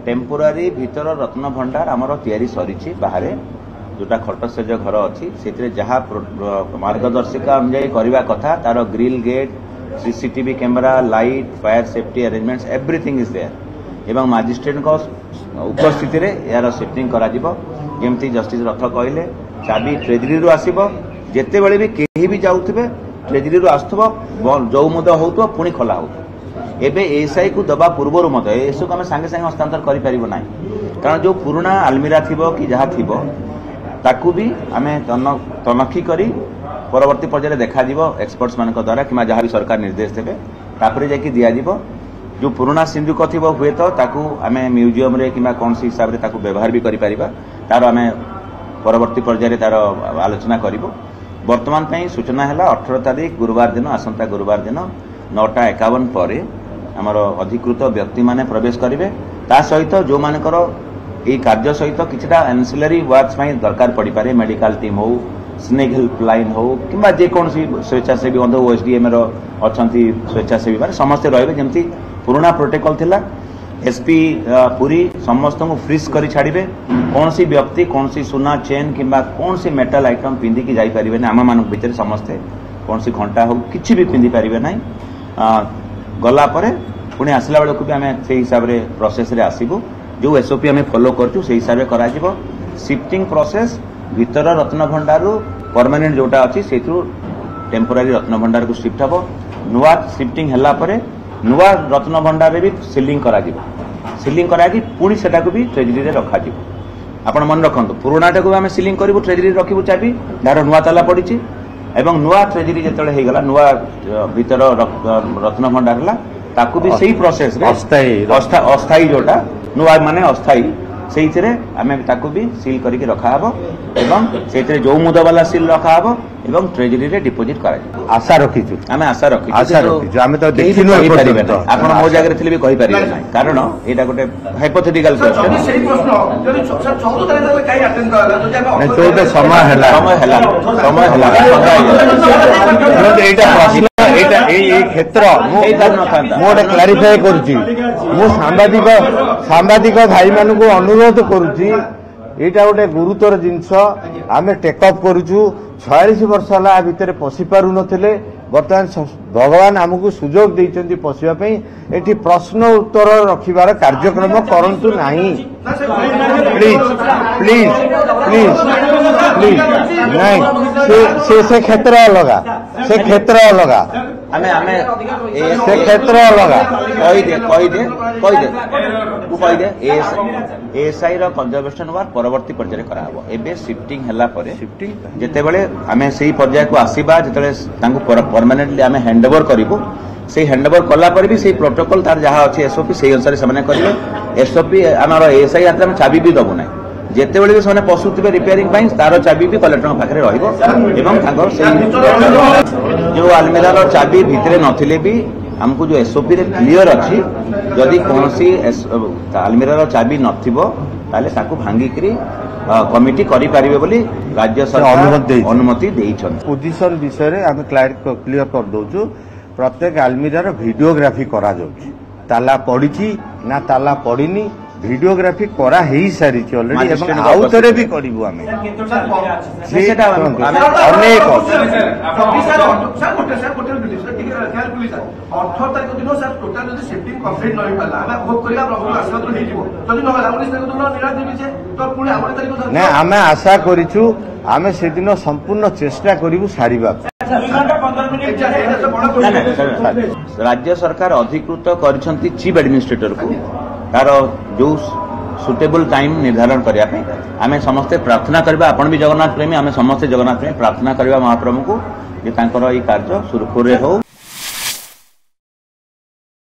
Temporary भीतर रत्न भंडार आमर तैयारी सरी बाहर जोटा खटसेज घर अच्छी से जहाँ मार्गदर्शिका अनुजाई करने कथा तार grill gate CCTV camera light fire safety arrangements everything is there एवं मजिस्ट्रेट उपस्थित यार सेफ्टिंग करमती जस्टिस रथ कहले चाबी ट्रेजरी रु आसब जिते बड़े भी कहीं भी जाऊे ट्रेजरी रु आसुव जो मुद हो पुणी खोला हो एबे एसआई को दबा पूर्वर मत एसो को आम सांगे सांगे हस्तांतर करें ना कारण जो पुराना आलमीरा थी कि जहाँ थी ताकू भी आम तनखी करी परवर्ती पर्यायर देखा एक्सपर्ट्स मान द्वारा कि जहाँ भी सरकार निर्देश देवे तापर जाकि दिज्व जो पुराना सिंधुक थी हुए तो आम म्यूजियम रे कि कौन सी हिसाब से व्यवहार भी करें तार आम परवर्ती पर्यायर तार आलोचना करूँ बर्तमान सूचना है 18 तारीख गुरुवार दिन आसंता गुरुवार दिन 9:51 पर आमर अधिकृत व्यक्ति माने प्रवेश करेंगे ता सहित जो मानकर यही कार्य सहित किछटा एनसिलरी वर्क्स दरकार पड़ पारे मेडिकल टीम हो स्नेक हेल्पलाइन हो कि जेकोसी स्वेच्छासेवी बंधु ओएसडीएम अच्छा स्वेच्छासेवी मैंने समस्ते रही जमी पुराना प्रोटोकॉल थिला एसपी पुरी समस्त को फ्रीज कर छाड़े कौन सी व्यक्ति कौन सी सुना चेन कि कौन सी मेटाल आइटम पिंधिकी जापरें आम मान भितर समस्ते कौन सी घंटा हो कि भी पिंधि पारे ना गला पुणी आसला बेलू भी आम से हिसाब से प्रोसेस रे आसबू जो एसओपी आम फॉलो करूँ से हिसाब से करा शिफ्टिंग प्रोसेस भीतर रत्न भंडार परमानेंट जोटा अच्छी से टेम्पोरारी रत्न भंडार को शिफ्ट हम नुआ शिफ्टिंग है नुआ रत्न भंडार भी सिलिंग करा पुणी से भी ट्रेजरी रखा आपण मन रखु पुराणाटा को आम सिलिंग करूँ ट्रेजरी रखू चाबी यार नुआ ताला पड़ी एवं नुआ ट्रेजरी जो नुआ भीतर रत्न भंडार है ताकू भी सही प्रोसेस अस्थायी जोटा नुआ माने अस्थायी से आम ताकू भी सील करके रखाब एवं से जो मुद वाला सील रखाब एवं ट्रेजरी रे डिपोजिट कर आशा रखीचु आम आशा रखीचु आम तो देखिनु आपण मो जगह थिले भी कहि परिबे नै कारण एटा गोटे हाइपोथेटिकल क्वेश्चन सेही प्रश्न जदि 14 तारिख तक काई अटेंड करला तो नै तो समय हला एटा प्रश्न एटा ए क्षेत्र मोटे क्लारिफाई करूची मु सांबादिक भाई मानू को अनुरोध करूची एटा गोटे गुरुतर जिनस आम टेकअप करूचु 46 वर्ष है भितर पशि पार नथिले बर्तमान भगवान आमको सुजोग देइचंती पशिबा पई एठी प्रश्न उत्तर रखिबार कार्यक्रम करंतु नाही प्लीज प्लीज प्लीज प्लीज नहीं से क्षेत्र अलगा से क्षेत्र अलगा से क्षेत्र अलगा कही दे एएसआई रो कंजर्वेशन वर्क परवर्ती पर्याय कराबो एबे शिफ्टिंग हला परे शिफ्टिंग जेते बेले आमे सेही पर्याय को आसीबा जेते तांको परमानेंटली आमे हैंडओवर करिवो से हैंडओवर कला पर भी से प्रोटोकॉल तार जहाँ अच्छे एसओपी से अनुसार से करेंगे एसओपी आम एएसआई हाथ में चाबी भी दबू ना जिते बड़े भी से पशुवे रिपेयरिंग तार चाबी भी कलेक्टर पाखे जो आलमीरार चाबी भितर नथिले भी आमको जो एसओपी रे क्लियर अच्छी जदि कौन सी आलमीरार चाबी नथिबो ताले ताकू भांगिकरी कमिटी करि पारिबे बोली राज्य सरकार अनुमति देइछन पोजीशन विषय आम क्लियर कर दउछु प्रत्येक आलमीरार वीडियोग्राफी करा जाउछि ताला पड़ी ना ताला पड़ीनी वीडियोग्राफी करा ही सारी ऑलरेडी एवं आउतरे भी करिवु आमे सेटा अनेक 18 तारिख दिन सर टोटल जदि शिफ्टिंग कंप्लीट नै पाला आमे होप करिला प्रॉब्लम आसला तो नै जीवो जदि न होला 19 तारिख दिन निराश देबी जे तो पुणी 18 तारिख नै आमे आशा करिछु आमे से दिन संपूर्ण चेष्टा करिवु सारीबा राज्य सरकार अधिकृत करिसंती चीफ एडमिनिस्ट्रेटर को तार जो सुटेबल टाइम निर्धारण करने आम समस्ते प्रार्थना करबा आपण भी जगन्नाथ प्रेमी आम समस्ते जगन्नाथ प्रेमी प्रार्थना करबा महाप्रभु को जे तांकर ई कार्य सुरखुरे हो।